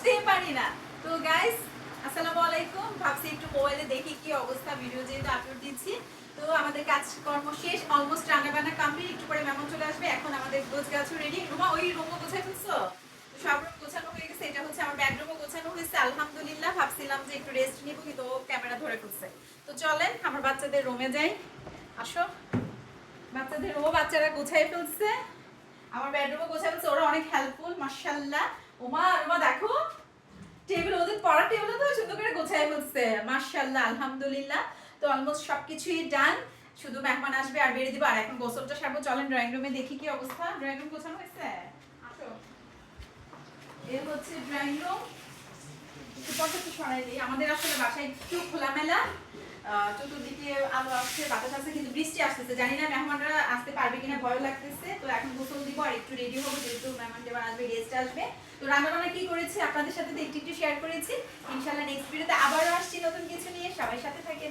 বুঝতেই পারি না। তো গাইস আসসালামু আলাইকুম। ভাবছি একটু মোবাইলে দেখি কি অবস্থা, ভিডিও যেহেতু আপলোড দিচ্ছি। তো আমাদের কাজকর্ম শেষ, অলমোস্ট রান্না বান্না কমপ্লিট, একটু পরে মেহমান চলে আসবে। এখন আমাদের গোছগাছ রেডি। রুমা ওই রুমও গোছাই ফেলছো? সব রুম গোছানো হয়ে গেছে। এটা হচ্ছে আমার বেডরুমও গোছানো হয়েছে আলহামদুলিল্লাহ। ভাবছিলাম যে একটু রেস্ট নিব, কিন্তু ক্যামেরা ধরে ফেলছে। তো চলেন আমার বাচ্চাদের রুমে যাই। আসো, বাচ্চাদের রুমও বাচ্চারা গোছাই ফেলছে, আমার বেডরুমও গোছাই ফেলছে। ওরা অনেক হেল্পফুল মাশাআল্লাহ। ওমা রুমা দেখো, টেবিল ওদের পড়ার টেবিলও তো সুন্দর করে গোছাই ফেলছে মাশাআল্লাহ আলহামদুলিল্লাহ। তো অলমোস্ট সবকিছুই ডান, শুধু মেহমান আসবে আর বেরিয়ে দিব। আর এখন গোসলটা সারবো। চলেন ড্রয়িং রুমে দেখি কি অবস্থা। ড্রয়িং রুম গোছানো হয়েছে? আসো, এই হচ্ছে ড্রয়িং রুম। একটু সরাই দিই। আমাদের আসলে বাসায় একটু খোলামেলা, চতুর্দিকে আলো আসছে, বাতাস আসছে, কিন্তু বৃষ্টি আসতেছে। জানি না মেহমানরা আসতে পারবে কিনা, ভয় লাগতেছে। তো এখন গোসল দিব আর একটু রেডি হবো, যেহেতু মেহমান যেবার আসবে, গেস্ট আসবে। তো রান্না বান্না কি করেছি আপনাদের সাথে একটু শেয়ার করেছি। ইনশাআল্লাহ নেক্সট ভিডিওতে আবারও আসছি নতুন কিছু নিয়ে। সবাই সাথে থাকেন।